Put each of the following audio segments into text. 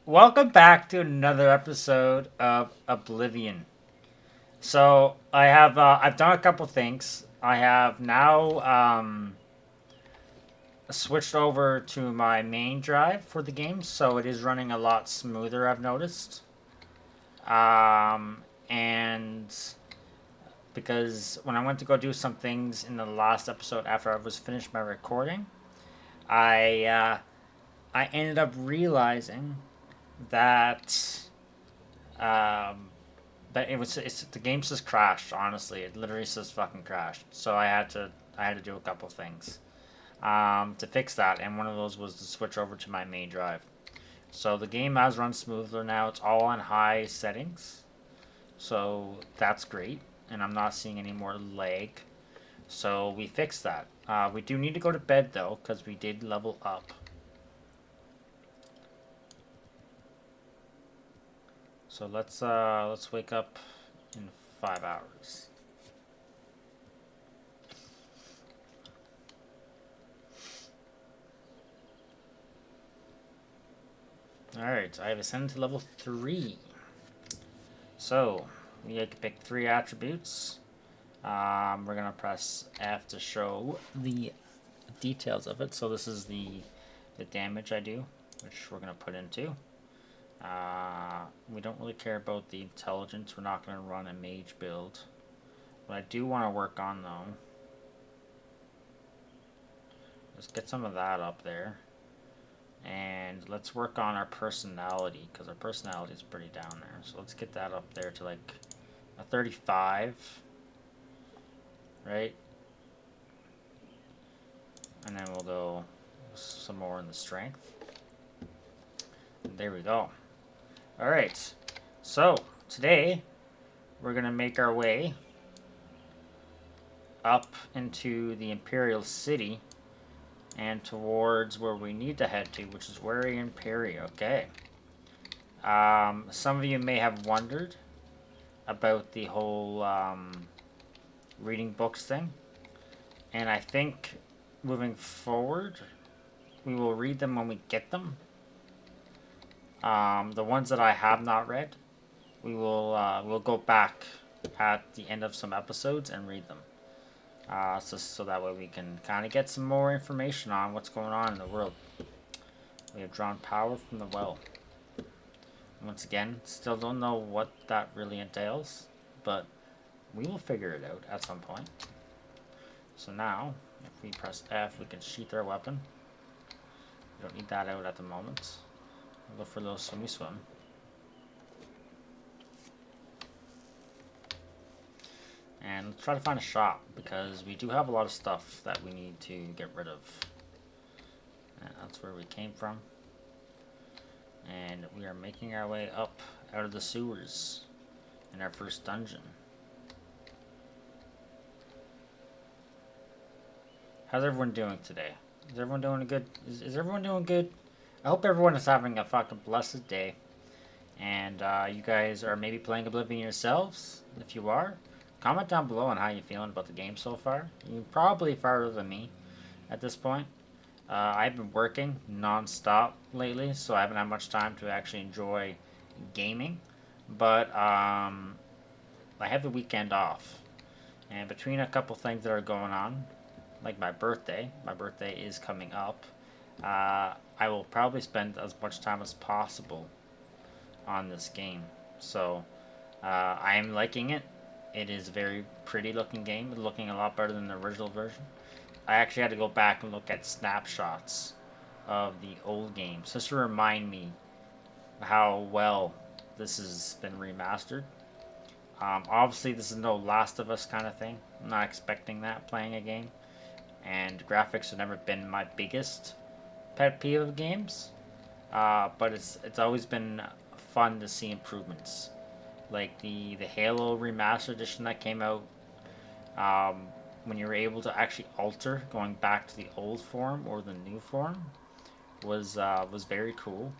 Welcome back to another episode of Oblivion. So I've done a couple things. I have now switched over to my main drive for the game, so it is running a lot smoother. I've noticed, and because when I went to go do some things in the last episode after I was finished my recording, I uh, I ended up realizing that um, but it's the game just crashed. Honestly, it literally just fucking crashed. So I had to do a couple things to fix that, and one of those was to switch over to my main drive. So the game has run smoother now. It's all on high settings, so that's great, and I'm not seeing any more lag. So we fixed that. We do need to go to bed though, because we did level up. So let's wake up in 5 hours. Alright, I have ascended to level 3. So, we can pick 3 attributes. We're going to press F to show the details of it. So this is the damage I do, which we're going to put into. We don't really care about the intelligence. We're not going to run a mage build. What I do want to work on, though, let's get some of that up there. And let's work on our personality, because our personality is pretty down there. So let's get that up there to like a 35, right? And then we'll go some more in the strength. There we go. Alright, so today we're going to make our way up into the Imperial City and towards where we need to head to, which is Wary Imperial. Okay. Some of you may have wondered about the whole reading books thing, and I think moving forward, we will read them when we get them. The ones that I have not read, we'll go back at the end of some episodes and read them. So that way we can kind of get some more information on what's going on in the world. We have drawn power from the well. Once again, still don't know what that really entails, but we will figure it out at some point. So now, if we press F, we can sheath our weapon. We don't need that out at the moment. We'll go for a little swimmy swim. And let's try to find a shop, because we do have a lot of stuff that we need to get rid of. And that's where we came from. And we are making our way up out of the sewers in our first dungeon. How's everyone doing today? Is everyone doing good? Is everyone doing good? I hope everyone is having a fucking blessed day. And you guys are maybe playing Oblivion yourselves. If you are, comment down below on how you're feeling about the game so far. You're probably farther than me at this point. I've been working non-stop lately, so I haven't had much time to actually enjoy gaming. But I have the weekend off. And between a couple things that are going on, like my birthday is coming up, I will probably spend as much time as possible on this game. So I am liking it. It is a very pretty looking game. It's looking a lot better than the original version. I actually had to go back and look at snapshots of the old games just to remind me how well this has been remastered. Obviously, this is no Last of Us kind of thing. I'm not expecting that playing a game, and graphics have never been my biggest pet peeve of games. But it's always been fun to see improvements, like the Halo Remastered Edition that came out. Um, when you were able to actually alter going back to the old form or the new form was very cool.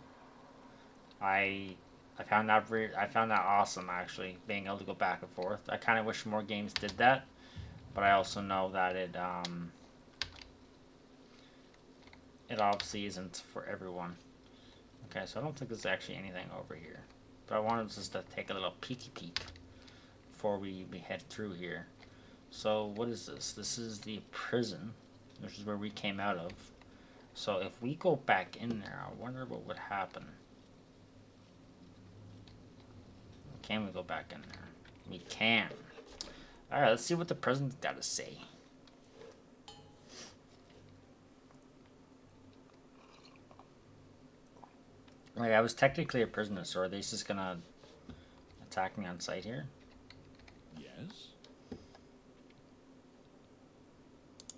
I I found that awesome, actually, being able to go back and forth. I kind of wish more games did that, but I also know that it obviously isn't for everyone. Okay, so I don't think there's actually anything over here. But I wanted just to take a little peeky peek before we head through here. So what is this? This is the prison, which is where we came out of. So if we go back in there, I wonder what would happen. Can we go back in there? We can. Alright, let's see what the prison's got to say. Wait, I was technically a prisoner, so are they just gonna attack me on sight here? Yes?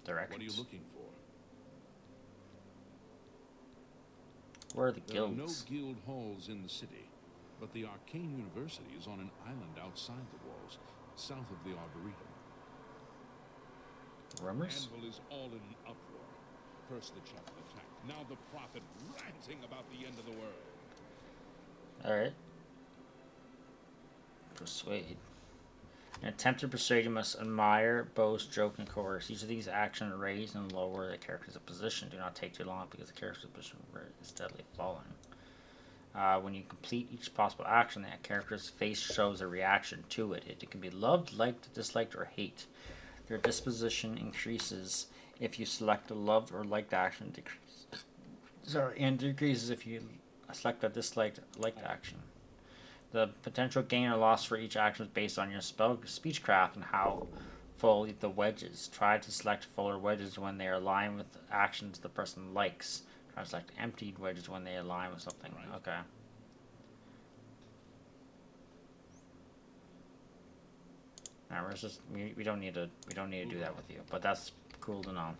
Directions. What are you looking for? Where are the There are no guilds? guild halls in the city, but the Arcane University is on an island outside the walls, south of the Arboretum. Rumors? Anvil is all in an uproar. First the chapel attacked, now the prophet ranting about the end of the world. Alright. Persuade. In an attempt to persuade, you must admire, boast, joke, and coerce. Each of these actions raise and lower the character's position. Do not take too long because the character's position is steadily falling. When you complete each possible action, that character's face shows a reaction to it. It can be loved, liked, disliked, or hate. Their disposition increases if you select a loved or liked action, and decreases if you select a disliked liked action. The potential gain or loss for each action is based on your speechcraft and how full the wedges. Try to select fuller wedges when they are aligned with actions the person likes. Try to select emptied wedges when they align with something. Right. Okay. Alright, we're just we don't need to do that with you, but that's cool to know.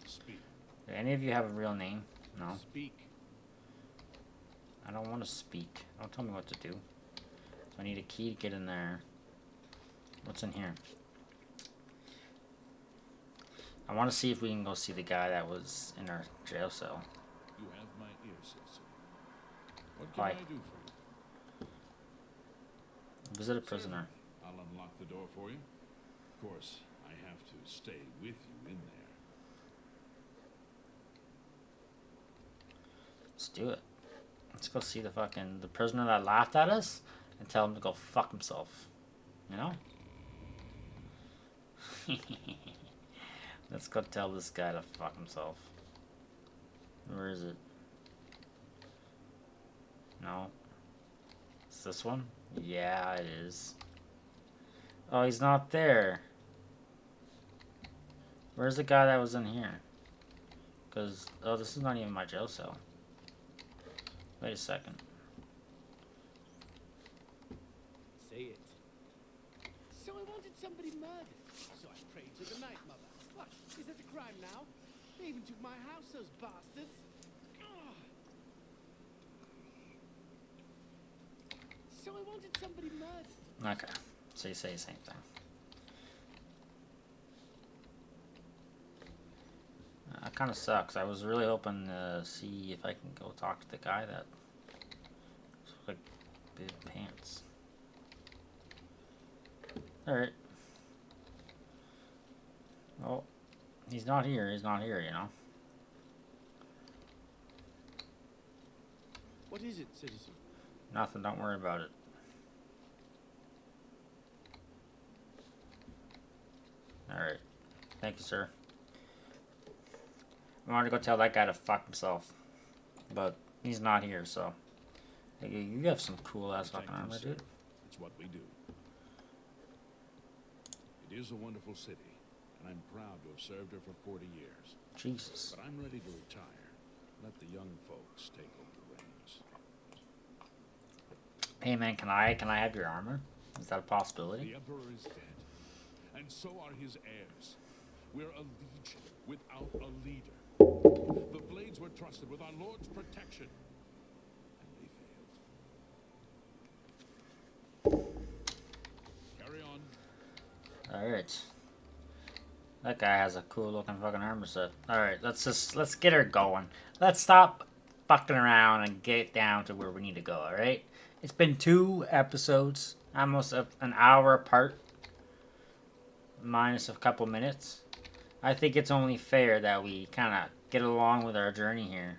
Speak. Do any of you have a real name? No. Speak. I don't want to speak. Don't tell me what to do. So I need a key to get in there. What's in here? I want to see if we can go see the guy that was in our jail cell. You have my ear, citizen. What can Hi. I do for you? Visit a prisoner. I'll unlock the door for you. Of course, I have to stay with you in there. Let's do it. Let's go see the prisoner that laughed at us and tell him to go fuck himself. You know? Let's go tell this guy to fuck himself. Where is it? No. It's this one? Yeah, it is. Oh, he's not there. Where's the guy that was in here? Because, oh, this is not even my jail cell. Wait a second. Say it. So I wanted somebody murdered. So I prayed to the Night Mother. What? Is that a crime now? They even took my house, those bastards. Ah. So I wanted somebody murdered. Okay. So you say the same thing. That kind of sucks. I was really hoping to see if I can go talk to the guy that looks like big pants. Alright. Well, he's not here. He's not here, you know. What is it, citizen? Nothing. Don't worry about it. Alright. Thank you, sir. I wanted to go tell that guy to fuck himself. But he's not here, so. Hey, you have some cool ass fucking armor, dude. It's what we do. It is a wonderful city, and I'm proud to have served her for 40 years. Jesus. But I'm ready to retire. Let the young folks take over the reins. Hey man, can I have your armor? Is that a possibility? The Emperor is dead, and so are his heirs. We're a legion without a leader. The Blades were trusted with our Lord's protection, and they failed. Carry on. Alright. That guy has a cool looking fucking armor set. Alright, let's get her going. Let's stop fucking around and get down to where we need to go, alright? It's been 2 episodes, almost an hour apart, minus a couple minutes. I think it's only fair that we kind of get along with our journey here.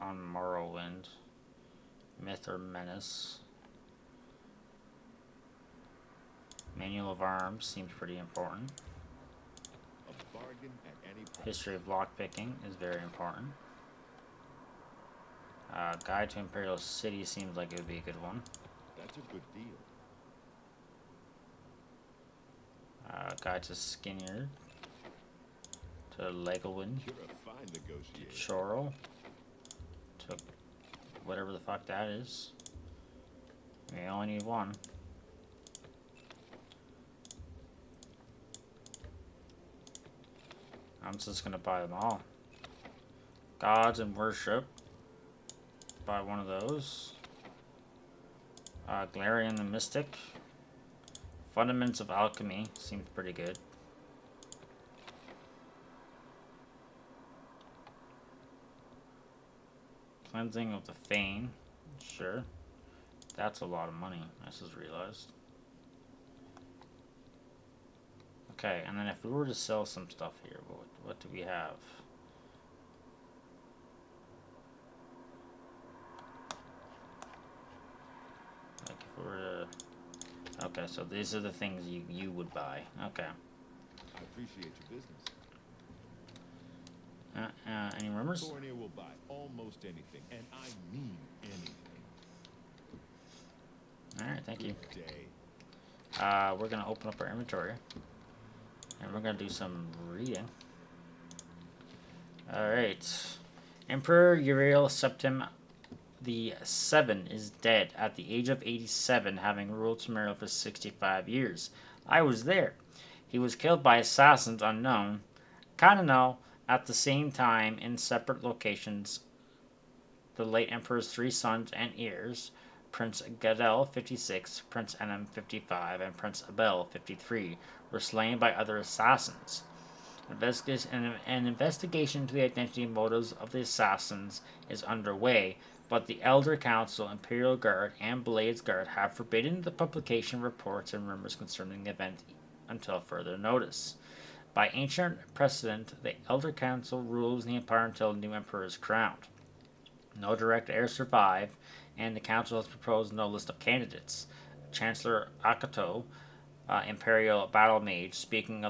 on Morrowind. Myth or Menace. Manual of Arms seems pretty important. A bargain at any price. History of Lockpicking is very important. Guide to Imperial City seems like it would be a good one. That's a good deal. Guide to Skinner. To Legalwyn. You're a fine To negotiator. Chorrol. To whatever the fuck that is. We only need one. I'm just gonna buy them all. Gods and Worship. Buy one of those. Galarian the Mystic. Fundamentals of Alchemy seems pretty good. Cleansing of the Fane. Sure. That's a lot of money, I just realized. Okay, and then if we were to sell some stuff here, what do we have? Like if we were to... Okay, so these are the things you would buy. Okay. I appreciate your business. Any rumors? Thornir will buy almost anything, and I mean anything. Alright, thank you. Good day. We're gonna open up our inventory. And we're gonna do some reading. Alright. Emperor Uriel Septim the Seven is dead at the age of 87, having ruled Tamriel for 65 years. I was there. He was killed by assassins unknown. Kinda know, at the same time in separate locations, the late Emperor's three sons and heirs, Prince Gadel, 56, Prince Enem, 55, and Prince Abel, 53, were slain by other assassins. An investigation into the identity and motives of the assassins is underway, but the Elder Council, Imperial Guard, and Blades Guard have forbidden the publication of reports and rumors concerning the event until further notice. By ancient precedent, the Elder Council rules the Empire until a new Emperor is crowned. No direct heirs survive, and the Council has proposed no list of candidates. Chancellor Akato, Imperial Battle Mage, speaking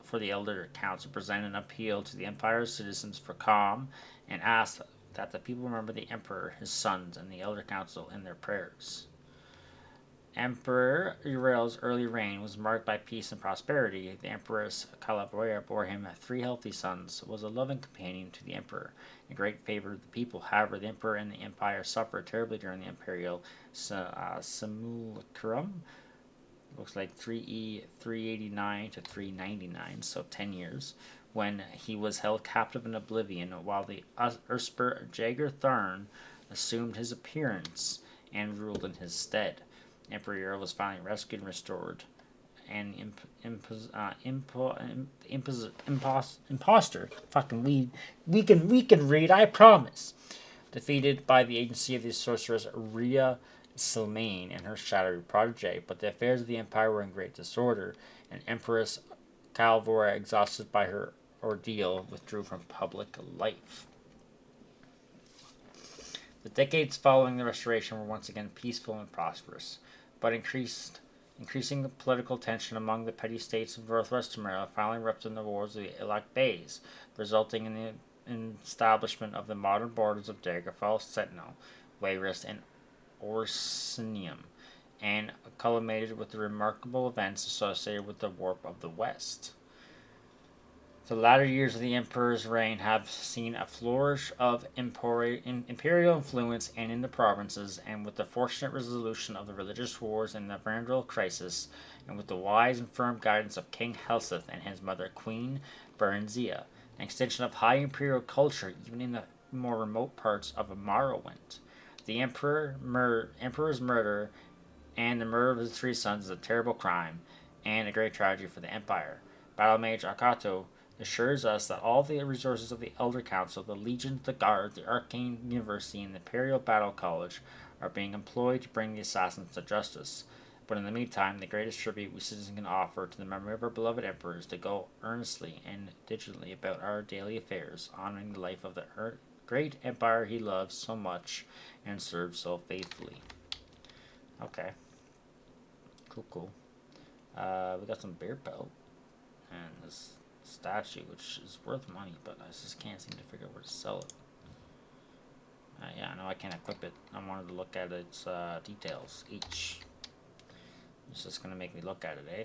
for the Elder Council, presented an appeal to the Empire's citizens for calm and asked that the people remember the Emperor, his sons, and the Elder Council in their prayers. Emperor Uriel's early reign was marked by peace and prosperity. The Empress Calabria bore him 3 healthy sons, was a loving companion to the Emperor, and great favor of the people. However, the Emperor and the Empire suffered terribly during the Imperial Simulacrum. Looks like 389 to 399, so 10 years, when he was held captive in Oblivion, while the Ursper Jaeger Tharn assumed his appearance and ruled in his stead. Emperor Uriel was finally rescued and restored, and imposter. Fucking we can read, I promise. Defeated by the agency of the sorceress Rhea Silmaine and her shadowy protege, but the affairs of the Empire were in great disorder, and Empress Calvora, exhausted by her ordeal, withdrew from public life. The decades following the Restoration were once again peaceful and prosperous, but increasing the political tension among the petty states of northwest Tamriel finally erupted in the wars of the Ilak Bays, resulting in the establishment of the modern borders of Daggerfall, Sentinel, Wayrest, and Orsinium, and culminated with the remarkable events associated with the Warp of the West. The latter years of the Emperor's reign have seen a flourish of imperial influence and in the provinces, and with the fortunate resolution of the religious wars and the Vandal crisis, and with the wise and firm guidance of King Helseth and his mother Queen Berenzia, an extension of high imperial culture even in the more remote parts of Morrowind. The Emperor's murder and the murder of his 3 sons is a terrible crime and a great tragedy for the Empire. Battle Mage Akato assures us that all the resources of the Elder Council, the Legions, the Guard, the Arcane University, and the Imperial Battle College are being employed to bring the assassins to justice. But in the meantime, the greatest tribute we citizens can offer to the memory of our beloved Emperor is to go earnestly and diligently about our daily affairs, honoring the life of the great empire he loves so much and serves so faithfully. Okay. Cool, cool. We got some bear pelt and this statue, which is worth money, but I just can't seem to figure out where to sell it. Yeah, no, I can't equip it. I wanted to look at its details. Each. It's just gonna make me look at it, eh?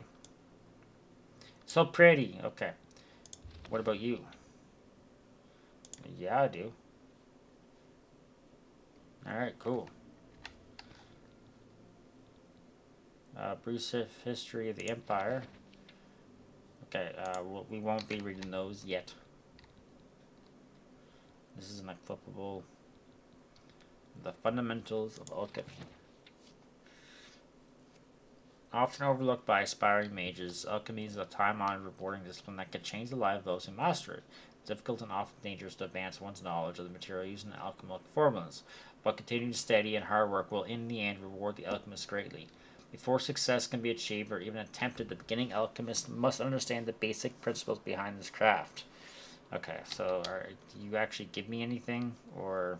So pretty. Okay. What about you? Yeah, I do. Alright, cool. Brief history of the Empire. Okay, we won't be reading those yet. This is an equipable. The fundamentals of alchemy. Often overlooked by aspiring mages, alchemy is a time-honored rewarding discipline that can change the life of those who master it. It's difficult and often dangerous to advance one's knowledge of the material used in alchemical formulas, but continuing steady and hard work will in the end reward the alchemist greatly. Before success can be achieved or even attempted, the beginning alchemist must understand the basic principles behind this craft. Okay, so do you actually give me anything, or...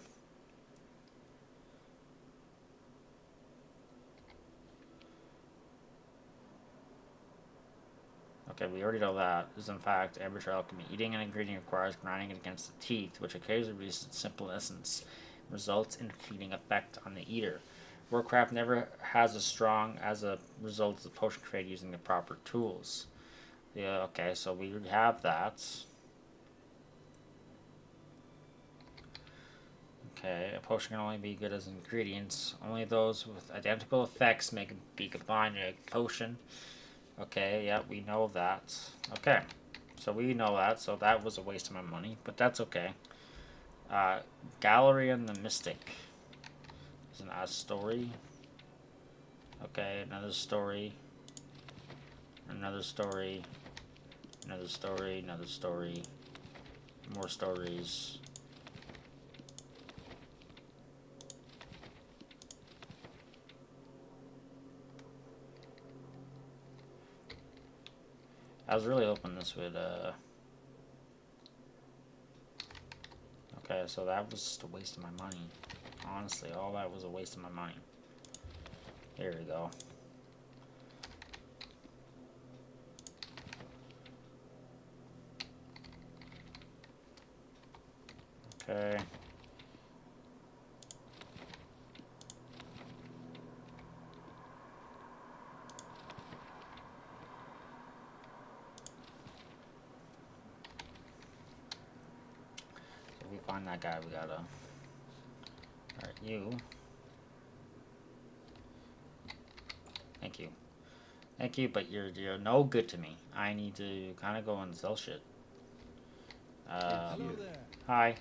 Okay, we already know that is in fact amateur alchemy. Eating an ingredient requires grinding it against the teeth, which occasionally reduces its simple essence, results in a fleeting effect on the eater. Warcraft never has as strong as a result as the potion created using the proper tools. Yeah, okay, so we have that. Okay, a potion can only be good as ingredients. Only those with identical effects may be combined in a potion. Okay, yeah, we know that. Okay, so we know that, so that was a waste of my money, but that's okay. Gallery and the Mystic is an odd story. Okay, another story. Another story. Another story, another story. More stories. I was really hoping this would, Okay, so that was just a waste of my money. Honestly, all that was a waste of my money. Here we go. Okay. If we find that guy, we gotta... Alright, you. Thank you. Thank you, but you're no good to me. I need to kind of go and sell shit. Hello there. Hi.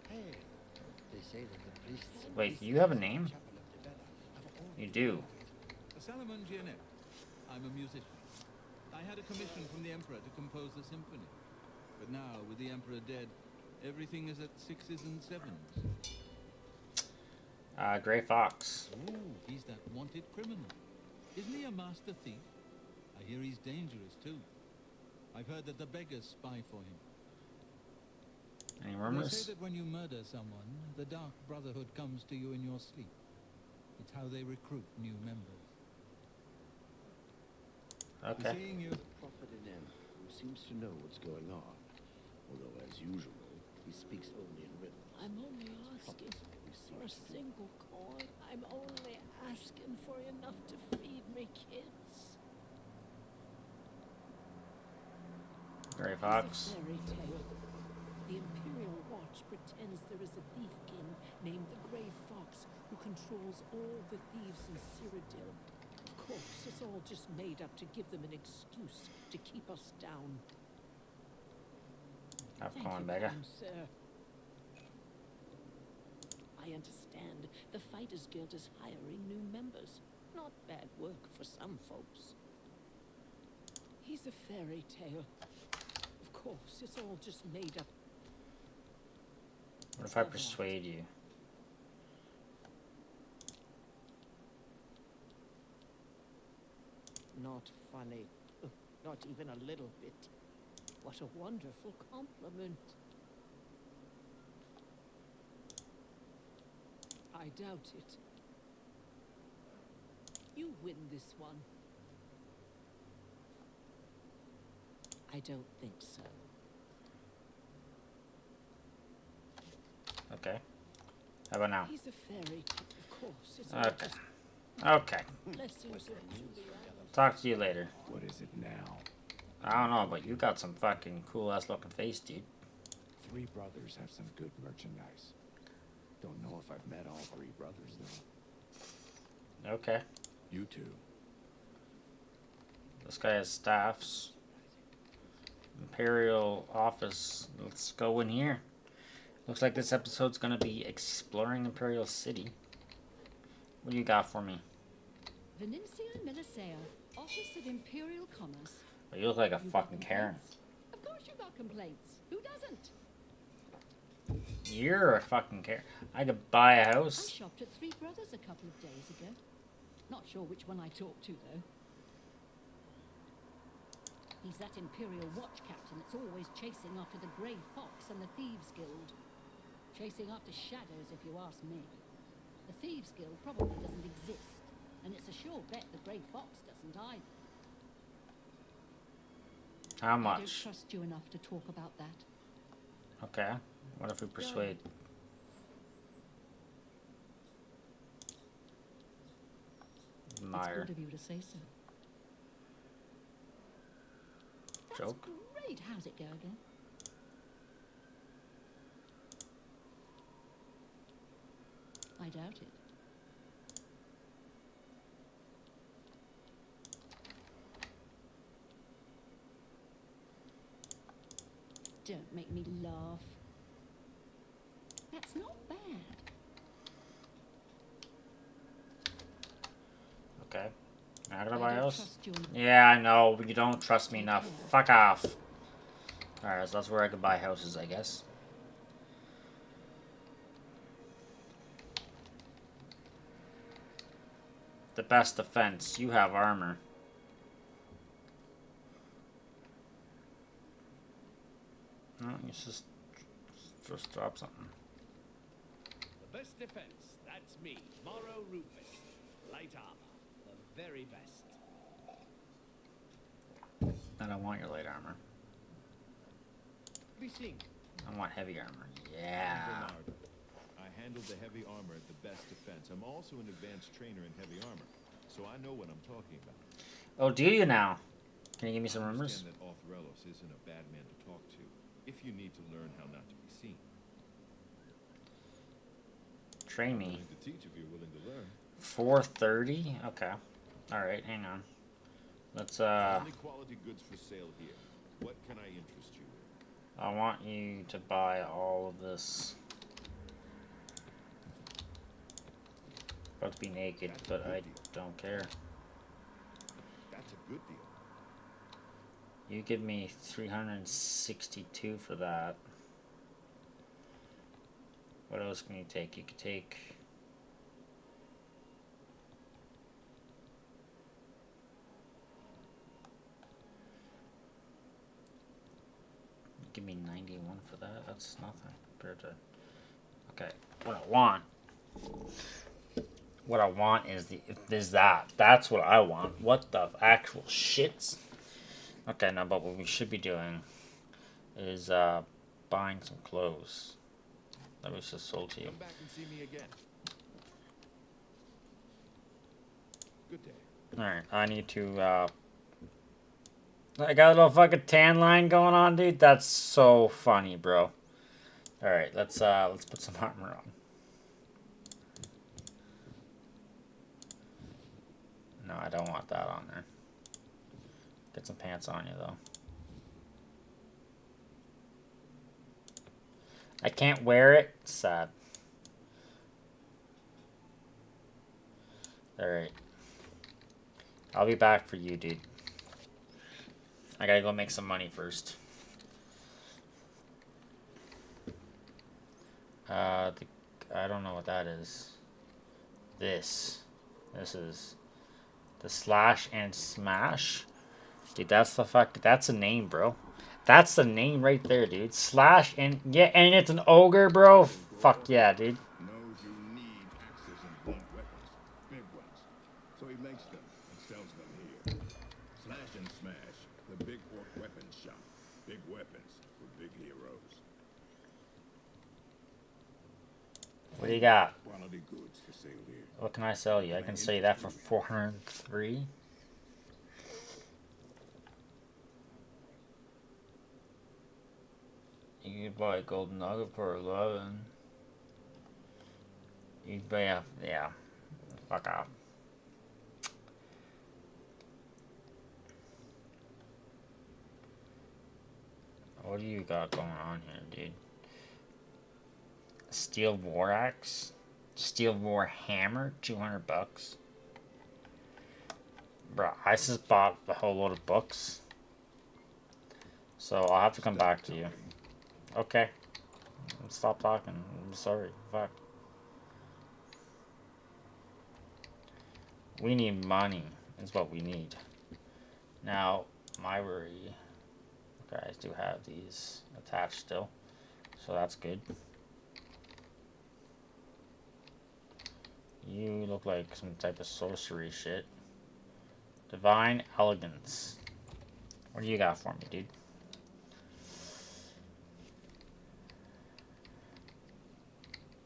Hey, they say that the priests and Wait, you priestesses have a in the name? chapel of the Bella have all You do. Salomon Gianet. I'm a musician. I had a commission from the Emperor to compose a symphony. But now, with the Emperor dead, everything is at sixes and sevens. Gray Fox. Ooh, he's that wanted criminal. Isn't he a master thief? I hear he's dangerous, too. I've heard that the beggars spy for him. Any They rumors? say that when you murder someone, the Dark Brotherhood comes to you in your sleep. It's how they recruit new members. Okay. Seeing you, prophet in him who seems to know what's going on. Although, as usual, he speaks only in riddles. I'm only asking for a single coin. I'm only asking for enough to feed me kids. Gray It's Fox. a fairy tale. The Imperial Watch pretends there is a thief king named the Grey Fox who controls all the thieves in Cyrodiil. Of course, it's all just made up to give them an excuse to keep us down. Have Thank fun, you, beggar. kind sir. I understand the Fighters Guild is hiring new members. Not bad work for some folks. He's a fairy tale. Of course, it's all just made up. What if I persuade you? Not funny. Not even a little bit. What a wonderful compliment. I doubt it. You win this one. I don't think so. Okay. How about now? He's a fairy, of course. It's all Okay. just Okay. blessings of two. Talk to you later. What is it now? I don't know, but you got some fucking cool ass looking face, dude. Three brothers have some good merchandise. Don't know if I've met all three brothers, though. Okay. You two. This guy has staffs. Imperial office. Let's go in here. Looks like this episode's gonna be exploring Imperial City. What do you got for me? Venencia Melisea, Office of Imperial Commerce. Oh, you look like a You got fucking Karen. complaints? Of course you got complaints. Who doesn't? You're a fucking Karen. I could buy a I house. shopped at Three Brothers a couple of days ago. Not sure which one I talked to, though. He's that Imperial watch captain that's always chasing after the Grey Fox and the Thieves Guild. Chasing after shadows, if you ask me. The Thieves Guild probably doesn't exist, and it's a sure bet the Grey Fox doesn't either. How I don't much? trust you enough to talk about that. Okay. What if we persuade? It's Admire. good of you to say so. That's Joke. great. How's it go again? I doubt it. Don't make me laugh. That's not bad. Okay. Not gonna I buy a don't house? trust you. Yeah, I know, but you don't trust me enough. Fuck off. Alright, so that's where I could buy houses, I guess. The best defense. You have armor. No, you just drop something. The best defense, that's me, Morrow Rufus. Light armor, the very best. I don't want your light armor. Be seen. I want heavy armor. Yeah. Bernard. I handled the heavy armor at the best defense. I'm also an advanced trainer in heavy armor, so I know what I'm talking about. Oh, do you now? Can you give me some I rumors? understand that Arthrelos isn't a bad man to talk to, if you need to learn how not to be seen. Train I'm me. willing to teach if you're willing to learn. 430? Okay. Alright, hang on. Let's, Only quality goods for sale here. What can I interest you in? I want you to buy all of this. About to be naked, That's a but good I deal. don't care. That's a good deal. You give me 362 for that. What else can you take? You could take... Give me 91 for that. That's nothing compared to... Okay, what I want... What I want is that. That's what I want. What the actual shits? Okay, no, but what we should be doing is buying some clothes that was just sold to you. Come back and see me again. Good day. Alright, I need to, I got a little fucking tan line going on, dude. That's so funny, bro. Alright, let's put some armor on. No, I don't want that on there. Get some pants on you, though. I can't wear it. Sad. Alright. I'll be back for you, dude. I gotta go make some money first. I don't know what that is. This is the slash and smash. Dude, that's a name, bro. That's the name right there, dude. Slash and, yeah, and it's an ogre, bro. Fuck yeah, dude. Knows you need So he makes them and sells them here. Slash and Smash, the big orc weapons shop. Big weapons for big heroes. What do you got? Quality goods for sale here. What can I sell you? I can sell you that for 403. You can buy a golden nugget for 11. You can buy yeah. Fuck off. What do you got going on here, dude? Steel War Axe? Steel War Hammer? 200 bucks. Bro, I just bought a whole load of books. So I'll have to come back to you. Okay. Stop talking. I'm sorry. Fuck. We need money. Is what we need. Now, my worry. Okay, I do have these attached still. So that's good. You look like some type of sorcery shit. Divine Elegance. What do you got for me, dude?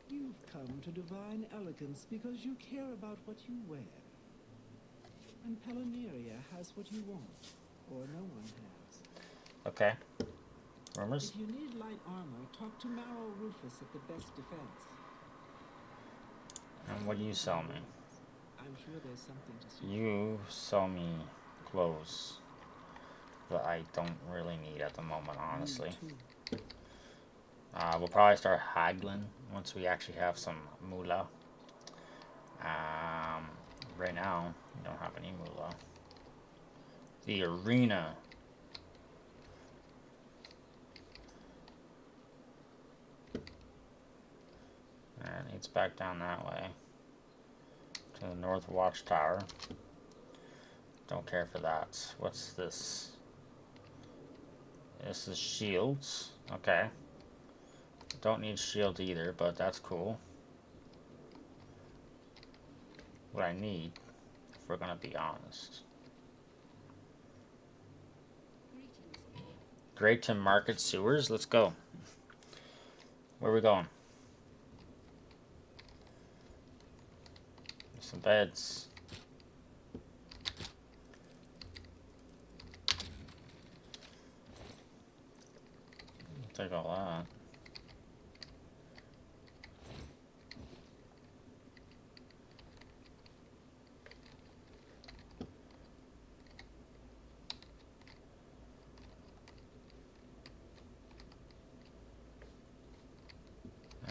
You've come to divine elegance because you care about what you wear. And Pelineria has what you want, or no one has. Okay. Rumors? If you need light armor, talk to Marrow Rufus at the best defense. And what do you sell me? I'm sure there's something to suit You sell me clothes that I don't really need at the moment, honestly. too. We'll probably start haggling once we actually have some moolah. Right now, we don't have any moolah. The arena. And it's back down that way. To the North Watchtower. Don't care for that. What's this? This is shields. Okay. Don't need shield either, but that's cool. What I need, if we're gonna be honest. Great to Market Sewers. Let's go. Where are we going? Some beds. Take all that.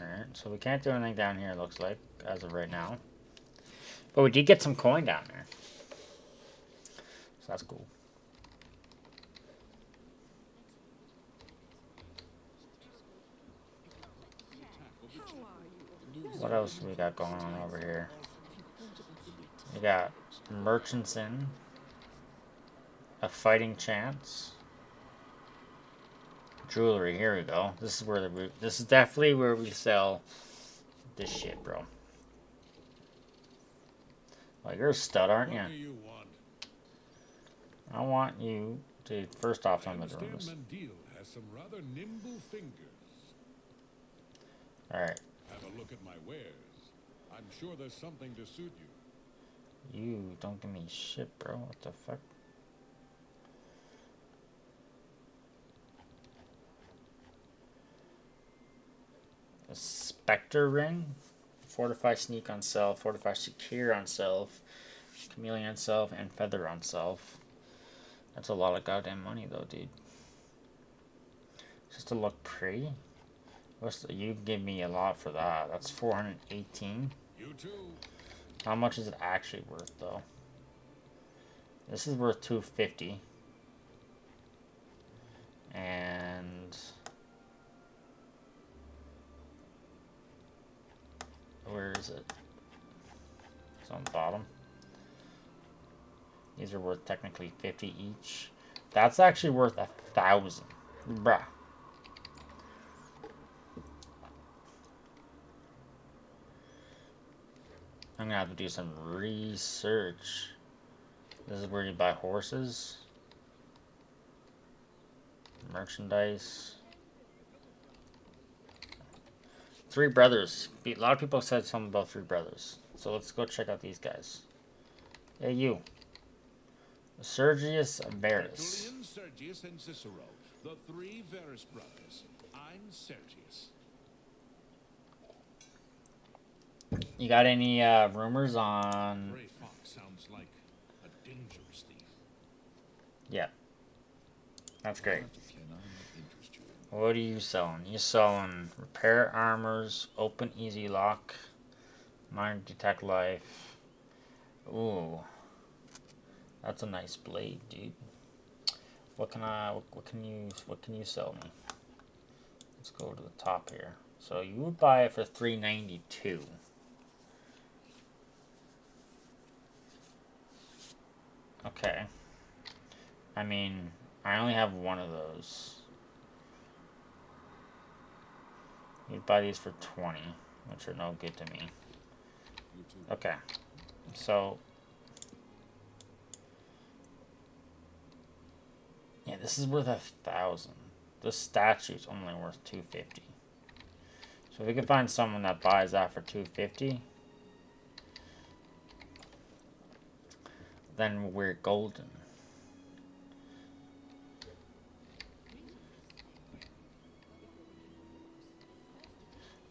Alright, so we can't do anything down here, it looks like, as of right now. But we did get some coin down there. So that's cool. What else do we got going on over here? We got Merchants Inn. A Fighting Chance. Jewelry, here we go. This is where this is definitely where we sell this shit, bro. Well, you're a stud, aren't you? What do you want? I want you to first off I on the understand rooms. Mandil has some rather nimble fingers. Alright. Have a look at my wares. I'm sure there's something to suit you. You don't give me shit, bro. What the fuck? A Spectre Ring. Fortify Sneak on self. Fortify Secure on self. Chameleon on self. And Feather on self. That's a lot of goddamn money, though, dude. Just to look pretty. You give me a lot for that. That's 418. You too. How much is it actually worth, though? This is worth 250. And where is it? It's on the bottom. These are worth technically 50 each. That's actually worth 1,000. Bruh. I'm gonna have to do some research. This is where you buy horses. Merchandise. Three Brothers. A lot of people said something about Three Brothers. So let's go check out these guys. Hey, you. Sergius Verus. Tertullian, Sergius, and Cicero, the three Verus brothers. I'm Sergius. You got any rumors on... Gray Fox sounds like a dangerous thief. Yeah. That's great. What can I interest you in? What are you selling? You're selling repair armors, open easy lock, minor detect life. Ooh. That's a nice blade, dude. What can you sell me? Let's go to the top here. So you would buy it for $392. Okay. I mean, I only have one of those. You'd buy these for 20, which are no good to me. You too. Okay. So yeah, this is worth 1,000. This statue's only worth 250. So if we can find someone that buys that for 250, then we're golden.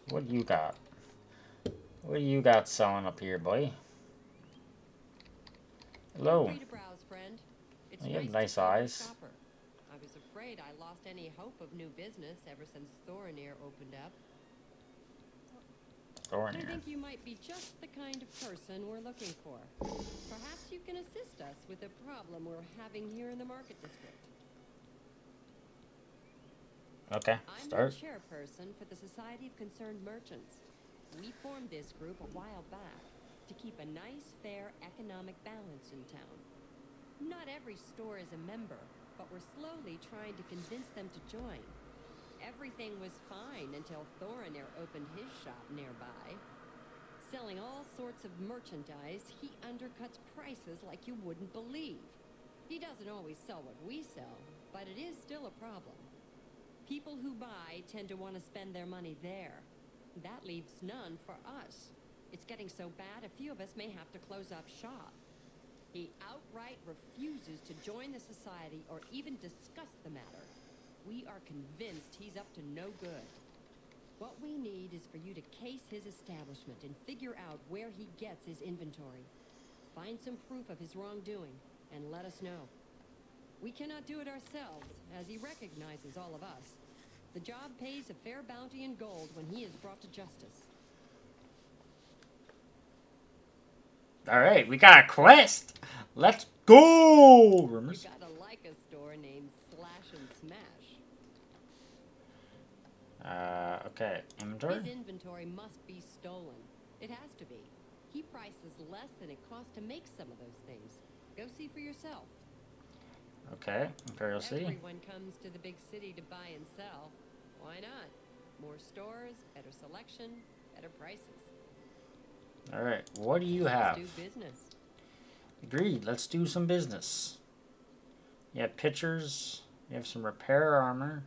What do you got? What do you got selling up here, boy? Hello. Free to browse, friend. It's You have nice nice to see you're a eyes. shopper. I was afraid I lost any hope of new business ever since Thorinir opened up. I Thornir. think you might be just the kind of person we're looking for. Perhaps you can assist us with a problem we're having here in the market district. Okay, I'm start. the chairperson for the Society of Concerned Merchants. We formed this group a while back to keep a nice, fair economic balance in town. Not every store is a member, but we're slowly trying to convince them to join. Everything was fine until Thorinir opened his shop nearby. Selling all sorts of merchandise, he undercuts prices like you wouldn't believe. He doesn't always sell what we sell, but it is still a problem. People who buy tend to want to spend their money there. That leaves none for us. It's getting so bad, a few of us may have to close up shop. He outright refuses to join the society or even discuss the matter. We are convinced he's up to no good. What we need is for you to case his establishment and figure out where he gets his inventory. Find some proof of his wrongdoing and let us know. We cannot do it ourselves, as he recognizes all of us. The job pays a fair bounty in gold when he is brought to justice. Alright, we got a quest! Let's go! You Rumors. gotta like a store named Slash and Smash. Okay. Inventory? His inventory must be stolen. It has to be. He prices less than it costs to make some of those things. Go see for yourself. Okay. Imperial City. Everyone comes to the big city to buy and sell. Why not? More stores, better selection, better prices. Alright, what do you have? Let's do business. Agreed, let's do some business. You have pictures, you have some repair armor,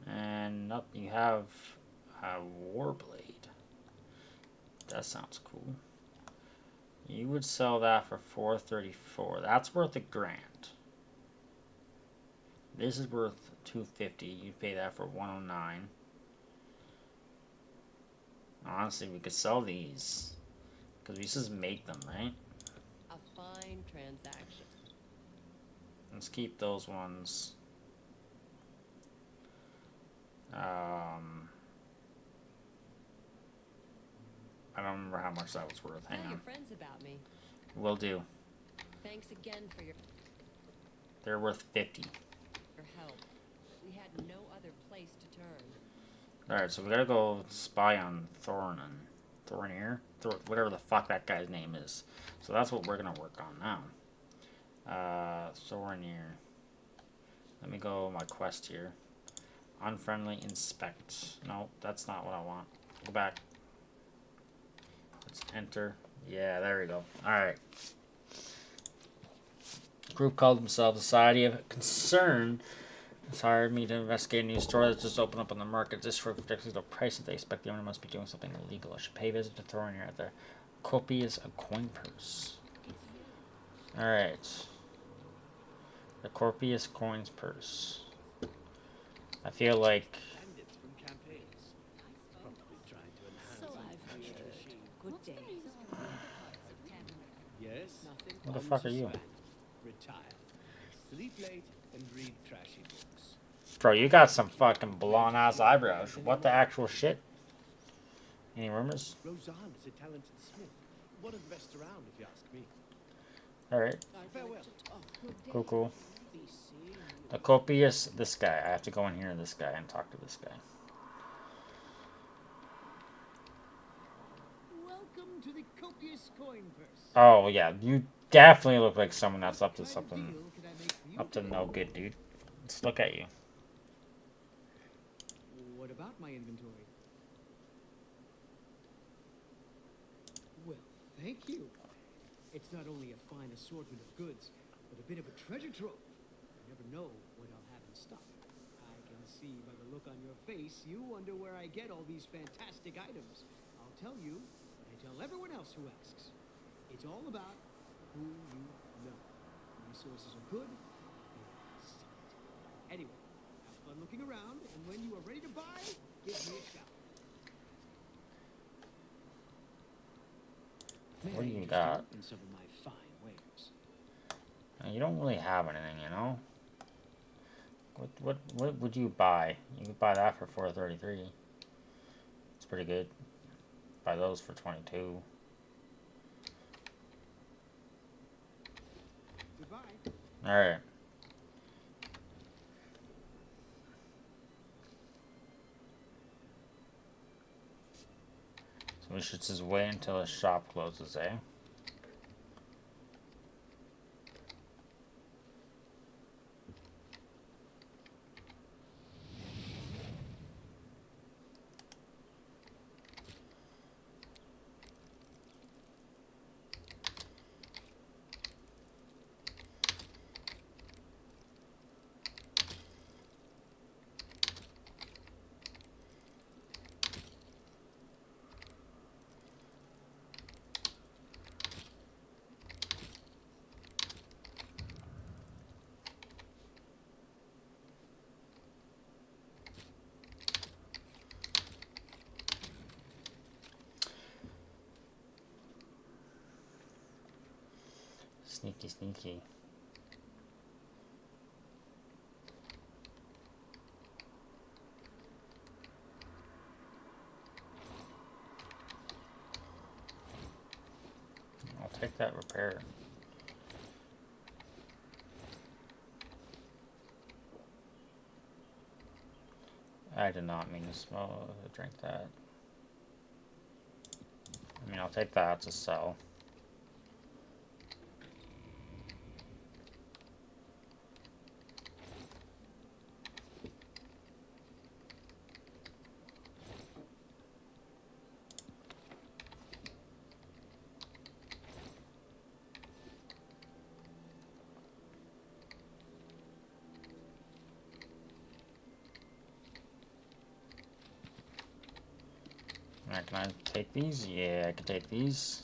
and up you have a warblade. That sounds cool. You would sell that for $434. That's worth $1,000. This is worth $250. You'd pay that for $109. Honestly, we could sell these because we just make them, right? A fine transaction. Let's keep those ones. I don't remember how much that was worth. Hang Tell your on. friends about me. Will do. Thanks again for your They're worth 50. help. We had no other place to turn. Alright, so we gotta go spy on Thorinir? Whatever the fuck that guy's name is. So that's what we're gonna work on now. Thorinir. Let me go my quest here. Unfriendly inspect. No, that's not what I want. Go back. Let's enter. Yeah, there we go. Alright. Group called themselves Society of Concern has hired me to investigate a new store that's just opened up on the market. Just for particularly low prices, they expect the owner must be doing something illegal. I should pay a visit to throw in here at the copious a coin purse. Alright. The Corpius coins purse. I feel like Bandits from Campales. Probably trying to enhance So the I've Imperial heard. machine. Good What's the day. news from the other parts of town? Yes, nothing. What the On fuck to are you? Savannah. Retire. Sleep late and read trashy books. bro, you got some fucking blonde ass eyebrows. What the actual shit? Any rumors? Roseanne is a talented smith. One of the best around, if you ask me. Alright. Farewell. Cool, cool. Be seeing you. The Copious, this guy. I have to go in here to this guy and talk to this guy. Welcome to the copious coin purse. Oh, yeah. You definitely look like someone that's up to What kind of something. deal can I make for you Up to today? no good, dude. Let's look at you. What about my inventory? Well, thank you. It's not only a fine assortment of goods, but a bit of a treasure trove. You never know what I'll have in stock. I can see by the look on your face, you wonder where I get all these fantastic items. I'll tell you, but I tell everyone else who asks. It's all about who you know. My sources are good, they're solid. Anyway, have fun looking around, and when you are ready to buy, give me a shout. What do you got? In some of my fine wares. You don't really have anything, you know? What would you buy? You could buy that for $4.33. It's pretty good. Buy those for $22. Goodbye. Alright. So we should just wait until the shop closes, eh? Sneaky, sneaky. I'll take that repair. I did not mean to drink that. I mean, I'll take that to sell. Alright, can I take these? Yeah, I can take these.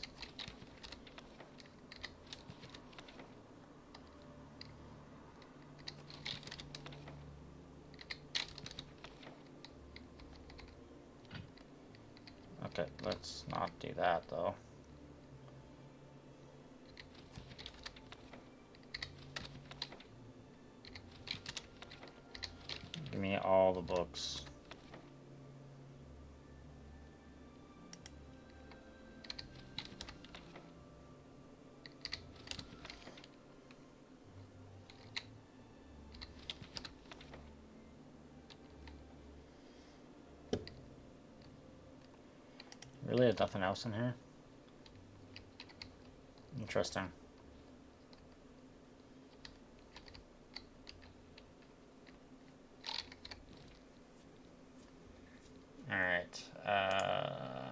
Okay, let's not do that though. Give me all the books. Really, there's nothing else in here? Interesting. Alright,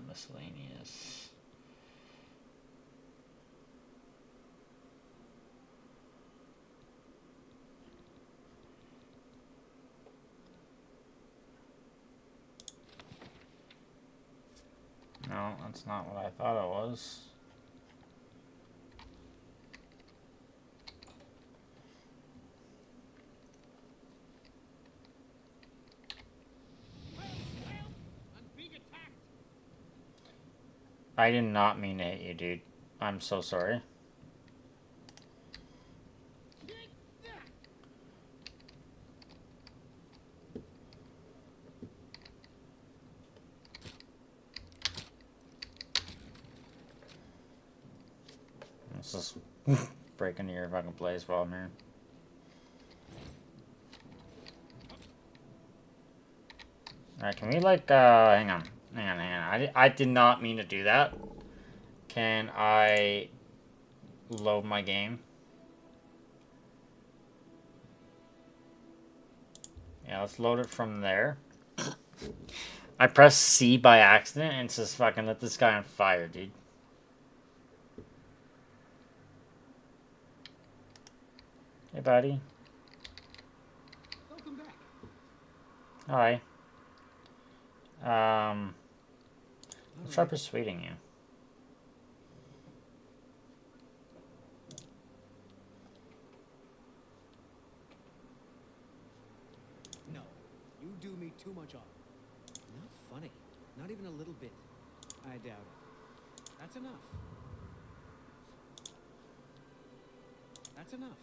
miscellaneous. No, that's not what I thought it was. I'm being attacked. I did not mean to hit you, dude. I'm so sorry. This is breaking your fucking place while I'm here. Alright, can we like, hang on. I did not mean to do that. Can I load my game? Yeah, let's load it from there. I pressed C by accident and it says fucking let this guy on fire, dude. Hey, buddy. Welcome back. Hi. Let's try persuading you. No, you do me too much honor. Not funny. Not even a little bit. I doubt it. That's enough. That's enough.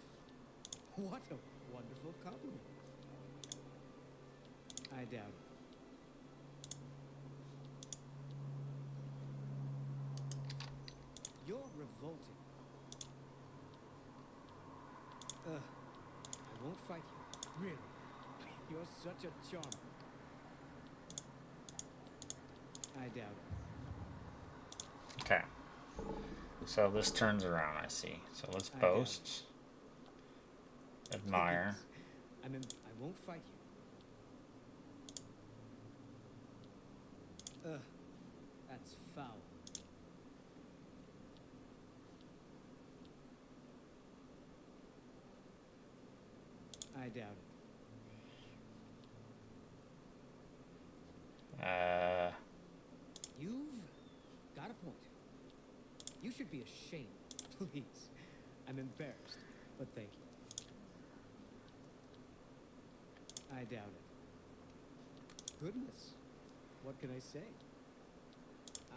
What a wonderful compliment. I doubt it. You're revolting. I won't fight you. Really. You're such a charmer. I doubt it. Okay. So this turns around, I see. So let's boast. Admire. I won't fight you. That's foul. I doubt it. You've got a point. You should be ashamed. Please. I'm embarrassed, but thank you. I doubt it. Goodness. What can I say?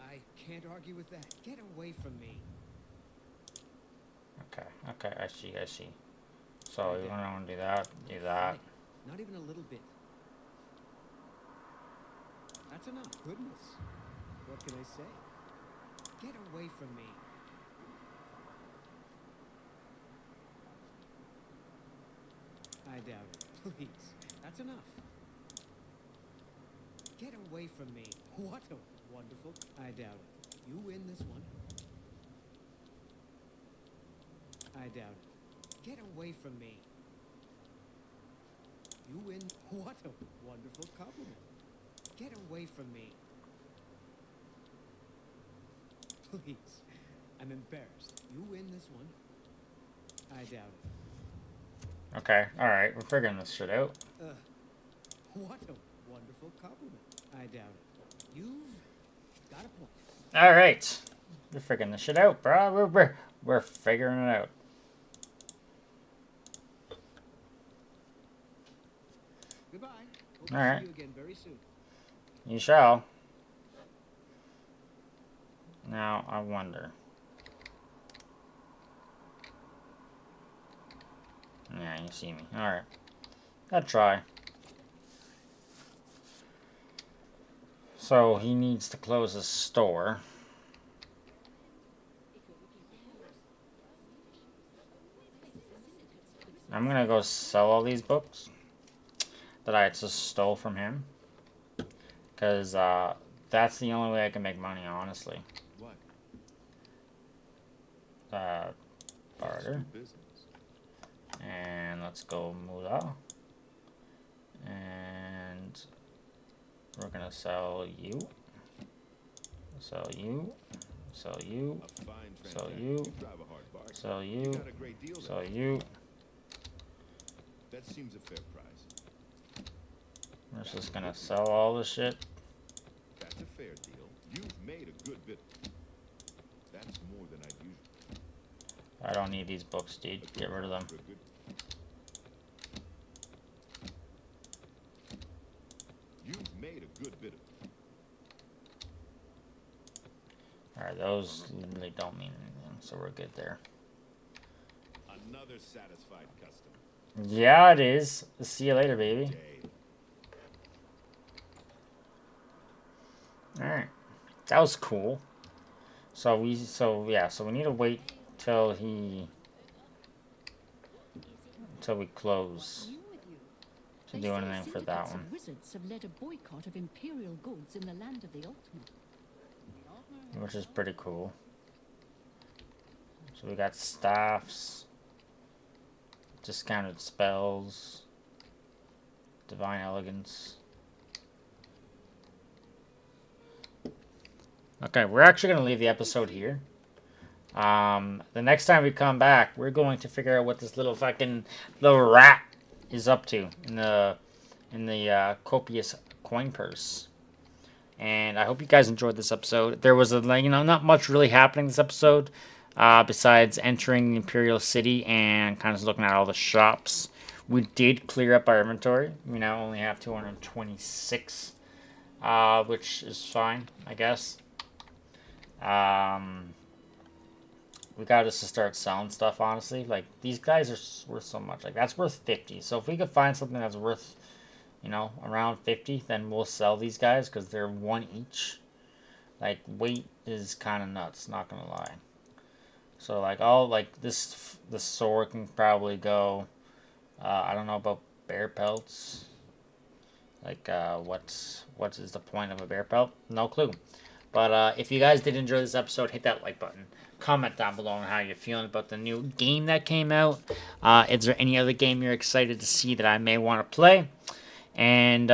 I can't argue with that. Get away from me. Okay, I see. So you want to do that, do that. Not even a little bit. That's enough. Goodness. What can I say? Get away from me. I doubt it. Please. That's enough. Get away from me. What a wonderful... I doubt it. You win this one. I doubt it. Get away from me. You win. What a wonderful compliment. Get away from me. Please. I'm embarrassed. You win this one. I doubt it. Okay, alright, we're figuring this shit out. What a wonderful compliment. I doubt it. You've got a point. Alright. We're figuring this shit out, bro. We're figuring it out. Goodbye. Hope All right. to see you again very soon. You shall. Now, I wonder. Yeah, you see me. Alright. I'll try. So, he needs to close his store. I'm gonna go sell all these books that I just stole from him. Because, that's the only way I can make money, honestly. What? Barter. Business. And let's go Moolah. And we're gonna sell you. Sell you. Sell you. A fine Sell transaction. you. Drive a hard bargain. Sell You you. got a great deal Sell there. you. That seems a fair price. We're just gonna sell all the shit. That's a fair deal. You've made a good bit. That's more than I'd usually. I don't need these books, dude. Get rid of them. For a good. You've made a good bit of. Alright, those really don't mean anything, so we're good there. Another satisfied customer. Yeah, it is. See you later, baby. Day. Alright. That was cool. So we need to wait till we close to do anything for that one. Wizards have led a boycott of imperial goods in the land of the Ultima. Which is pretty cool. So we got staffs, discounted spells, divine elegance. Okay, we're actually going to leave the episode here. The next time we come back, we're going to figure out what this little rat is up to in the copious coin purse. And I hope you guys enjoyed this episode. There was not much really happening this episode, besides entering the Imperial City and kind of looking at all the shops. We did clear up our inventory. We now only have 226, which is fine, I guess. We got us to start selling stuff, honestly. Like, these guys are worth so much. Like, that's worth 50. So if we could find something that's worth, around 50, then we'll sell these guys because they're one each. Like, weight is kind of nuts, not gonna lie. So, like, this sword can probably go, I don't know about bear pelts. Like, what is the point of a bear pelt? No clue. But if you guys did enjoy this episode, hit that like button. Comment down below on how you're feeling about the new game that came out. Is there any other game you're excited to see that I may want to play? And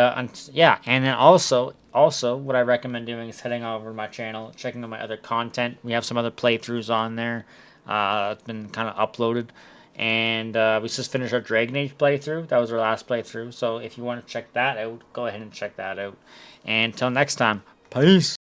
yeah, and then also what I recommend doing is heading over to my channel, checking out my other content. We have some other playthroughs on there. It's been kind of uploaded. And we just finished our Dragon Age playthrough. That was our last playthrough. So if you want to check that out, go ahead and check that out. And until next time, peace.